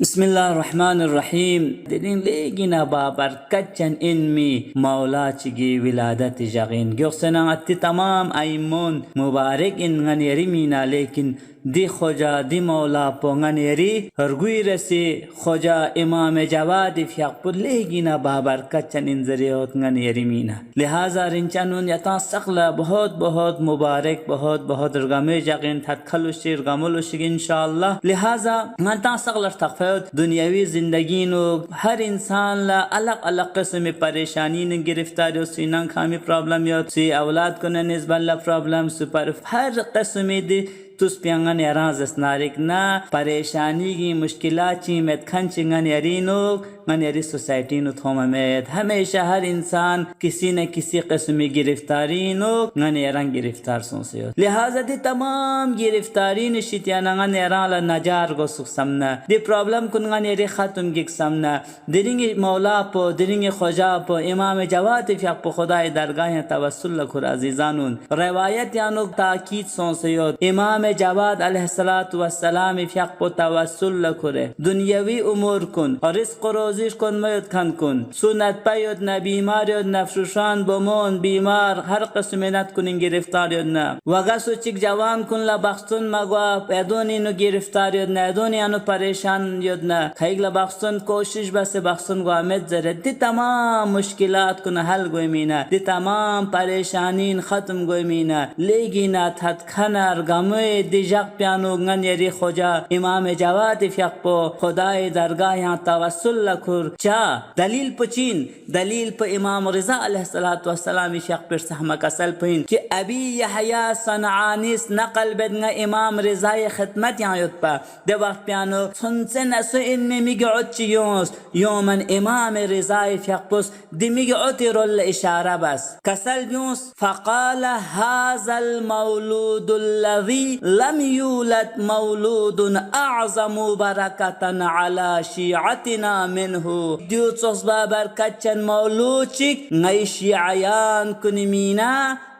बिस्मिल्लाहिर्रहमानिर्रहीम। दिन लेगिना बाबर कच्चन इनमी मौला चिगी विलादत जगीन ग्योक्सना अति तमाम आइमोन मुबारक इन गनेरी मीना लेकिन दी खोजा दी मौला पोंगनेरी हरगुई रसी खोजा इमाम जवाद फ्याकपुर लेगिना बाबर कच्चन इन जरियोत गनेरी मीना लिहाजा रिंचानुन यता सकला बहुत बहुत मुबारक बहुत बहुत रगमे जगीन थखलुशिर गमलुशिग इंशाअल्लाह। लिहाजा गता सकला तखफ दुनियावी जिंदगी नो हर इंसान ला अलग अलग किस्म परेशानी ने गिरफ्तार सीना खामी प्रॉब्लम या सी औलाद को नस्बल्ला प्रॉब्लम सुपर हर किस्म दे तुस प्यांगन याराज स्नारिक ना परेशानी की मुश्किलात ची में खंचिंगन यारीनो मन यारी सोसाइटी नो थोमा में हमेशा हर इंसान किसी न किसी किस्म की गिरफ्तारी नो गन यारंग गिरफ्तार सोंसे हो। लिहाजा दी तमाम गिरफ्तारी ने शितियाना गन यारां ला नजार गो सुख समना दी प्रॉब्लम कुन गन यारी खत्म गिक समना दिरिंगे मौला पो दिरिंगे खोजा पो इमाम जवाद फ्याक पो खुदाए दरगाह तवस्सुल लखुर अजीजानुन रवायत यानो ताकीद सोंसे हो। इमाम जवाद अलैहिस्सलातु वस्सलाम फ्याक पो तवस्सुल लखुरे दुनियावी उमूर कुन और रिस्क रोजिश कुन मयद खन कुन सुनत पयद न बीमार यद नफ्रुशान बमोन बीमार हर किस्म नत कुन गिरफ्तार यद न वगसु चिक जवान कुन ला बख्तुन मगवा पैदोनी नु गिरफ्तार यद न दोनी अनु परेशान यद न खैगला बख्तुन कोशिश बस बख्तुन गो अमेद जरत दी तमाम मुश्किलात कुन हल गोमीना दी तमाम परेशानी खत्म गोमीना लेगिना थत खनर गमे दिजक प्यानो गन यरी खोजा इमाम जवाद फ्याकपो खुदाए दरगाह यहाँ तवस्सुल लखुर चा दलील पचीन दलील प इमाम रिजा अलैहिस्सलातु वस्सलाम फ्याक पर सहमा कसल पइन कि अबी यहया सनआनिस नकल बदन इमाम रिजा खिदमत यहाँ युत्पा दे वक्त प्यानो सुनसे नसो इनमें मिगउच योस योमन इमाम रिजा फ्याकपुस दिमिगउति रोल इशारा बस कसल योस फकाल हाज़ल मौलूदुल्लज़ी लम यूलद मौलूदुन अअज़मु बरकतन अला शिअतिना मिन्हु द्यूचोस बाबर कच्चन मौलूद चिक नई शियायान कुनिमीना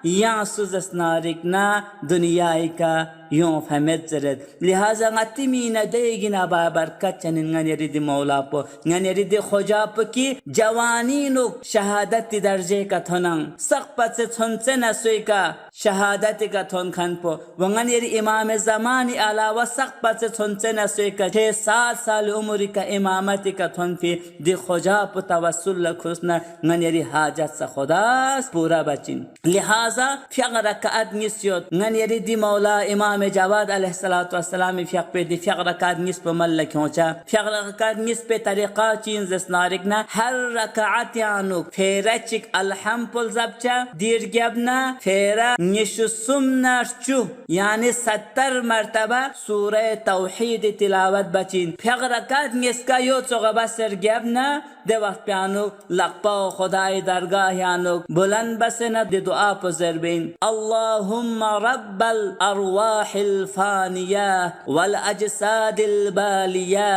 या सुजस नारिकना दुनियाई का यों फहमत जरत। लिहाजा गति मीना देगिना बाबर कच्चन गनेरी दी मौला पो गनेरी दी खोजा पो की जवानी नो शहादत दर्जे का थोनंग सकपत से थोनसे नसोई का शहादत का थोन खन पो वंगनेरी इमाम ज़मानी अलावा सकपत से थोनसे नसोई का 6-7 साल उम्र का इमामत का थोन फी दी खोजा पो तवस्सुल लखुसना गनेरी हाजत सा खुदास पूरा बचिन। लिहाजा फ्याग रकात निस्योत गनेरी दी मौला इमाम जवाद अलैहिस्सलातु वस्सलाम फ्याक पे दी फ्याग रकात निस पे मल क्योंचा फ्याग रकात निस पे तरीका चीन जसनारिकना हर रकात यानु फेरा चिक अलहम पुल जबचा दीर गबना फेरा निशुसुमना चु यानी 70 मर्तबा सूरह तौहीद तिलावत बचिन फ्याग रकात निस का यो चोगबा सर गबना दे वक्त प्यानो लकपा खुदाए दरगाह यानो बुलंद बसना दे दुआ पर जरबिन अल्लाहुम्मा रब्बल अरवाहिल फानिया वल अजसादिल बालिया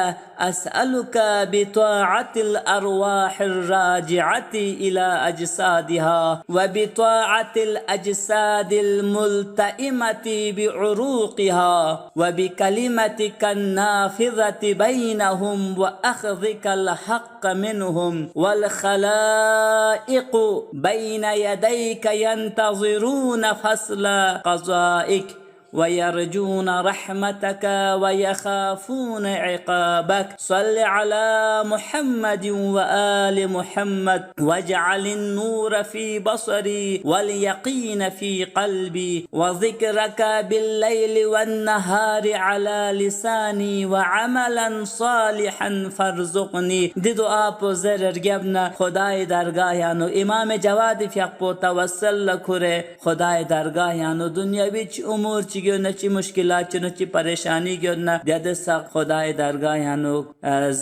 अस्अलुका बिताअतिल अरवाहिर राजिअति इला अजसादिहा व बिताअतिल अजसादिल मुल्तइमति बिउरूकिहा व बिकलिमतिका नाफिज़ति बैनहुम व अख़ज़िकल हक़्क़ मिनहुम वल खलाइक़ बैन यदैक यंतज़िरून फस्ल क़ज़ाइक वयरजून रहमतक वयखाफून इक़ाबक सल्लि अला मुहम्मद व आलि मुहम्मद वजअलिन नूर फी बसरी वल यकीन फी क़ल्बी व ज़िक्रक बिल्लैलि वन नहारि अला लिसानी व अमलन सालिहन फरज़ुक़नी दी दुआ पो ज़रर गबना खुदाए दरगाह यानो इमाम जवाद फ्याक पो तवस्सुल लखुरे खुदाए दरगाह यानो दुनियावी उमूर गयो नची मुश्किलात नची परेशानी गयो ना दद सा खुदाए दरगाह यानो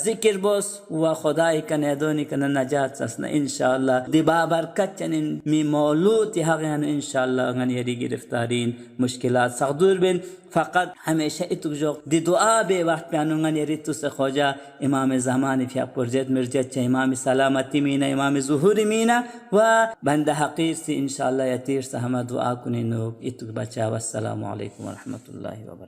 जिक्र बोस व खुदाए कने दोनी कने नजात ससना इंशाअल्लाह दी बाबर कच्चन मी मौलूद यानो इंशाअल्लाह गन यरी गिरफ्तारीन मुश्किलात सगदूर बिन फ़कत हमेशा इतुजो दी दुआ बे वक्त प्यानुंगन यरी तुसे खोजा इमाम ज़मानी फ्याक पुरजत मिर्जत चे इमाम सलामती मीना इमाम ज़ुहूरी मीना व बंदा हक़ीर से इंशाअल्लाह यतीर से हम दुआ कुने नो इतु बचा। वस्सलामु अलैकुम व रहमतुल्लाहि व बरकातहू।